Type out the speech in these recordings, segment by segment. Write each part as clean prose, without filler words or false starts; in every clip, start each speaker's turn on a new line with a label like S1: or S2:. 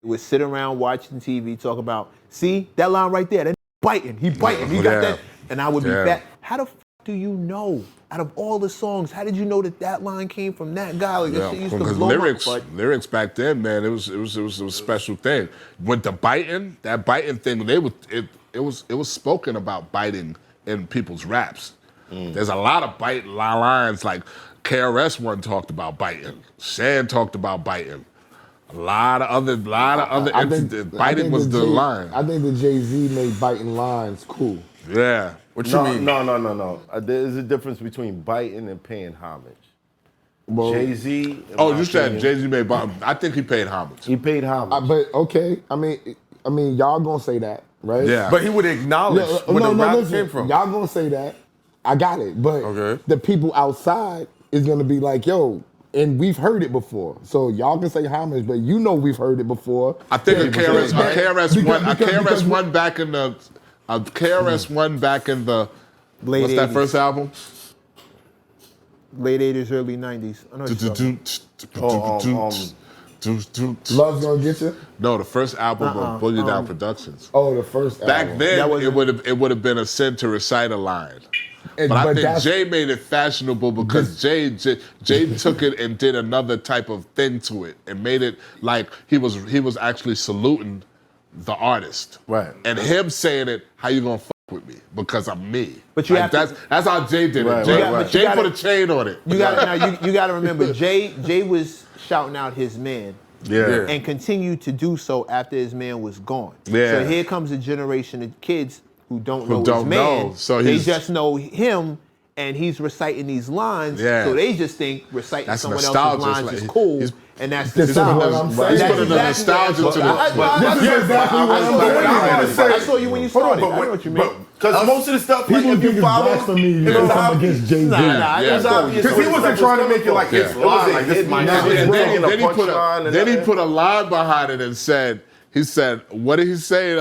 S1: would sit around watching TV, talk about, see that line right there, that biting, he biting, he got that, and I would be back. How the f do you know? Out of all the songs, how did you know that line came from that guy? Like that shit used to blow
S2: lyrics back then, man, it was a special thing. With the biting, that biting thing, it was spoken about biting in people's raps. There's a lot of bite lines, like KRS-One talked about biting, Shan talked about biting. A lot of other instances. Biting was the line.
S3: I think that Jay-Z made biting lines cool.
S2: Yeah.
S4: What you mean? No. There's a difference between biting and paying homage. Well, Jay-Z.
S2: Oh, you said Jay-Z made homage. I think he paid homage.
S4: He paid homage.
S3: But okay, I mean, y'all gonna say that, right?
S4: Yeah. But he would acknowledge where the rap came from.
S3: Y'all gonna say that. I got it. But the people outside is gonna be like, yo, and we've heard it before. So y'all can say homage, but you know we've heard it before.
S2: I think a KRS-One back in the KRS-One back in the
S1: late
S2: what's
S1: 80s.
S2: that first album?
S1: Late 80s, early 90s. I know
S3: Love's Gonna Get You?
S2: No, the first album of Boogie Down Productions.
S3: Oh, the first album.
S2: Back then, it would have been a sin to recite a line. But I think Jay made it fashionable because Jay took it and did another type of thing to it and made it like he was actually saluting the artist.
S4: Right.
S2: And him saying it, how you gonna fuck with me? Because I'm me.
S1: But you
S2: like
S1: have
S2: that's how Jay did it. Jay put a chain on it.
S1: You got to remember, Jay was shouting out his man.
S2: Yeah.
S1: And continued to do so after his man was gone.
S2: Yeah.
S1: So here comes a generation of kids who don't know his man.
S2: So
S1: they just know him, and he's reciting these lines.
S2: Yeah.
S1: So they just think reciting someone else's
S2: nostalgia.
S1: lines is cool. And that's
S3: This is what
S1: nostalgia.
S3: I'm saying.
S2: He's putting the nostalgia to the.
S1: I saw you when you started. I know what you mean.
S4: Because most of the stuff, like,
S3: People
S4: if
S3: think
S4: you
S3: it's
S4: follow,
S3: blasphemy because I'm against Jay-Z.
S4: Because he wasn't trying to make it like it's live. Like this might
S2: Then he put a line behind it and said, what did he say?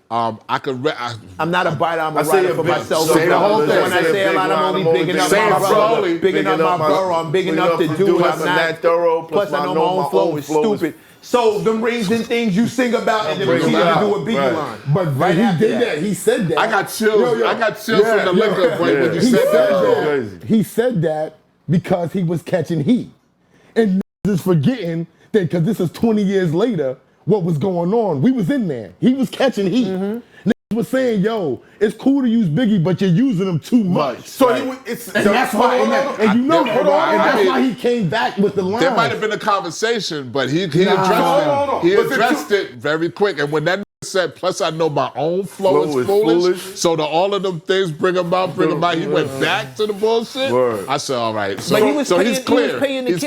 S2: I'm
S1: not a biter, I'm a writer for myself.
S2: Say the whole thing.
S1: When I say a lot, I'm only bigging up my brother. Bigging up my borough. I'm big enough to do it. I'm not thorough. Plus, I know my own flow is stupid. So the rings and things you sing about, and then we do a Biggie line.
S3: But right he did that. He said that.
S2: I got chills. I got chills from the liquor when you said that.
S3: He said that because he was catching heat, and is forgetting that because this is 20 years later. What was going on? We was in there. He was catching heat. Niggas was saying, "Yo, it's cool to use Biggie, but you're using him too much."
S4: So
S3: that's why. And you know that, and that's why he came back with the line.
S2: There might have been a conversation, but he addressed it very quick. And when that said, plus I know my own flow is foolish. So all of them things bring him out. He went back to the bullshit.
S4: Word.
S2: I said, all right. So,
S1: But he's clear.
S2: He was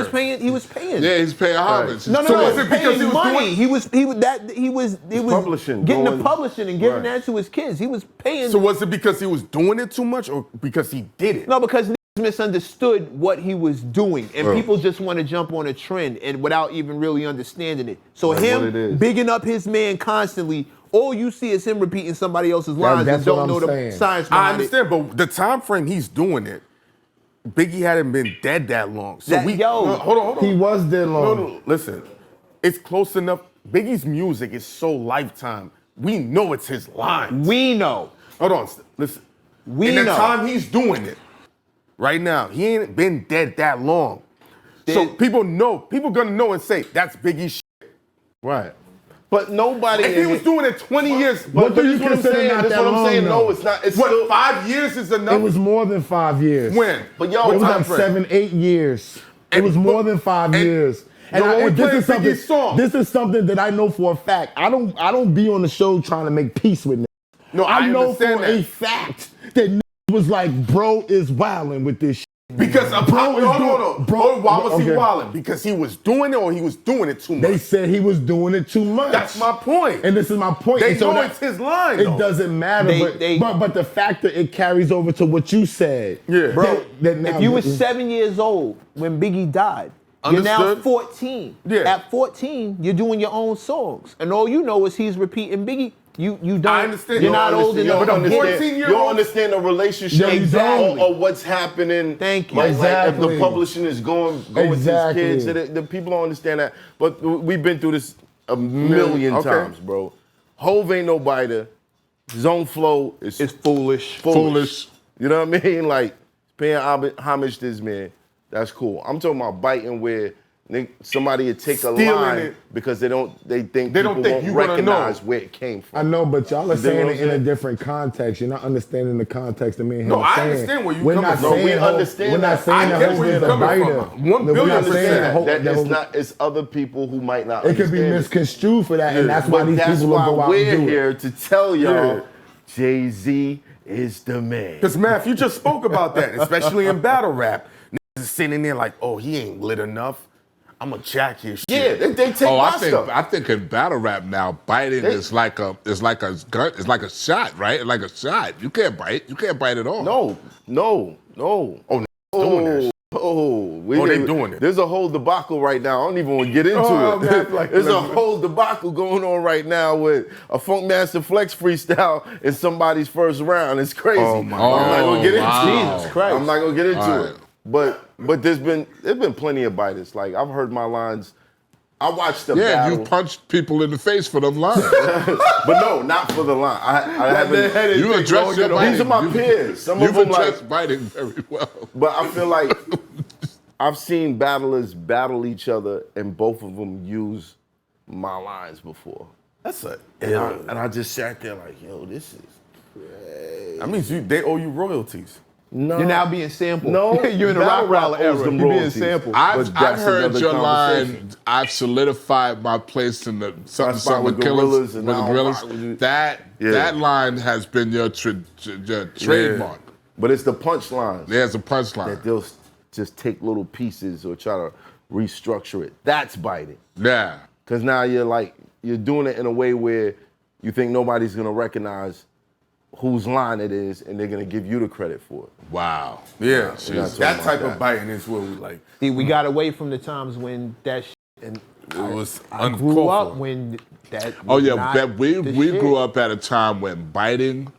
S2: paying.
S1: He was paying.
S2: Yeah, he's paying homage.
S1: No.
S4: Was it because he was
S1: money? He was
S4: publishing,
S1: getting the publishing and giving that to his kids. He was paying.
S4: So was it because he was doing it too much, or because he did it?
S1: No, because misunderstood what he was doing, and people just want to jump on a trend and without even really understanding it. So him bigging up his man constantly, all you see is him repeating somebody else's lines and don't know the science behind
S4: I understand, but the time frame he's doing it, Biggie hadn't been dead that long. So hold on.
S3: He was dead long.
S4: No, listen, it's close enough. Biggie's music is so lifetime. We know it's his line.
S1: We know.
S4: Hold on, listen. In the time he's doing it. Right now, he ain't been dead that long. So people gonna know and say, that's Biggie's shit.
S2: Right.
S4: But nobody... If he was doing it 20 years...
S3: What do you consider not that long,
S4: No, it's not. It's what, 5 years is enough?
S3: It was more than 5 years.
S4: When? But
S3: it was like 7, 8 years. It was more than 5 years. And this is something that I know for a fact. I don't be on the show trying to make peace with niggas.
S4: No, I
S3: know for a fact that niggas was like, bro is wilding with this shit.
S4: Because why was he wilding? Because he was doing it, or he was doing it too much?
S3: They said he was doing it too much.
S4: That's my point.
S3: And this is my point.
S4: They know it's his line, though.
S3: It doesn't matter, but the fact that it carries over to what you said.
S4: Yeah.
S1: Bro, if you were 7 years old when Biggie died, you're now 14.
S4: Yeah.
S1: At 14, you're doing your own songs. And all you know is he's repeating Biggie. You don't.
S4: I understand.
S1: You're not old enough.
S4: But a 14-year-old. You don't understand the relationship or what's happening.
S1: Thank you.
S4: Like if the publishing is going with these kids, the people don't understand that. But we've been through this a million times, bro. Hov ain't no biter. His own flow is
S1: foolish.
S4: You know what I mean? Like, paying homage to this man, that's cool. I'm talking about biting where somebody would take a line because they think people won't recognize where it came from.
S3: I know, but y'all are saying it in a different context. You're not understanding the context of me and him.
S4: No, I understand where you're coming from. We understand.
S3: We're not saying that Hov is a biter.
S4: 1,000,000,000%. It's other people who might not.
S3: It could be misconstrued for that, and that's why these people will go out and do it.
S4: We're here to tell y'all, Jay-Z is the man.
S5: Because, Math, you just spoke about that, especially in battle rap. Niggas is sitting there like, oh, he ain't lit enough. I'm gonna jack his shit.
S4: Yeah, they take my stuff.
S2: I think in battle rap now, biting is like a gun. It's like a shot, right? Like a shot. You can't bite. You can't bite at all.
S4: No. Oh,
S5: doing that shit.
S4: They doing it. There's a whole debacle right now. I don't even want to get into it. There's a whole debacle going on right now with a Funkmaster Flex freestyle in somebody's first round. It's crazy. I'm not gonna get into it.
S1: Jesus Christ.
S4: I'm not gonna get into it. But there's been plenty of biters. Like, I've heard my lines. I watched the battle.
S2: Yeah, you punched people in the face for them lines.
S4: But no, not for the line. I haven't.
S2: You address your biting.
S4: These are my peers. Some of
S2: them
S4: them
S2: like biting very well.
S4: But I feel like I've seen battlers battle each other, and both of them use my lines before. And I just sat there like, yo, this is crazy.
S5: That means they owe you royalties.
S1: No. You're now being sampled.
S4: No,
S1: you're in the Rockwilder era. You're being sampled.
S2: I've heard your line. I've solidified my place in the something with Killers with the Gorillas. That line has been your trademark.
S4: But it's the punchlines.
S2: There's a punchline
S4: that they'll just take little pieces or try to restructure it. That's biting.
S2: Yeah.
S4: Because now you're doing it in a way where you think nobody's gonna recognize whose line it is, and they're gonna give you the credit for it.
S2: Wow.
S5: Yeah, that type of biting is what we like.
S1: See, we got away from the times when that shit, and I grew up when that.
S2: We grew up at a time when biting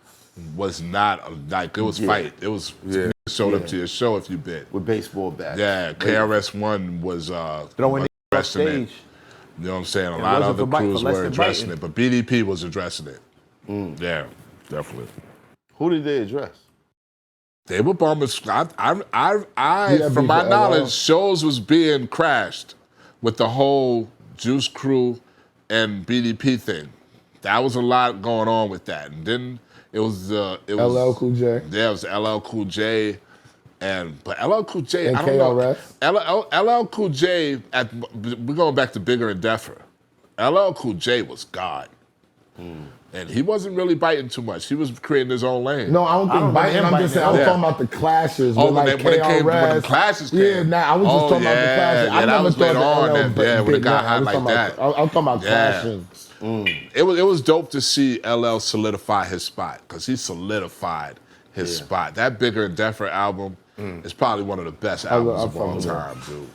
S2: was not like it was fight. It was showed up to your show if you bit
S4: with baseball bats.
S2: Yeah, KRS-One was
S1: throwing it
S2: addressing it. You know what I'm saying? A lot of other crews were addressing it, but BDP was addressing it. Yeah. Definitely.
S4: Who did they address?
S2: They were bombing. From my knowledge, shows was being crashed with the whole Juice Crew and BDP thing. That was a lot going on with that. And then it was
S3: LL Cool J.
S2: Yeah, it was LL Cool J. But LL Cool J,
S3: and
S2: I don't
S3: KRS.
S2: know. LL Cool J, we're going back to Bigger and Deffer. LL Cool J was God. And he wasn't really biting too much. He was creating his own lane.
S3: No, I don't think biting. I'm just saying, I was talking about the clashes with like KRS.
S2: When the clashes came.
S3: Yeah, nah, I was just talking about the clashes. I never thought that
S2: when it got hot like that.
S3: I'm talking about clashes.
S2: It was dope to see LL solidify his spot, because he solidified his spot. That Bigger and Deffer album is probably one of the best albums of all time, dude.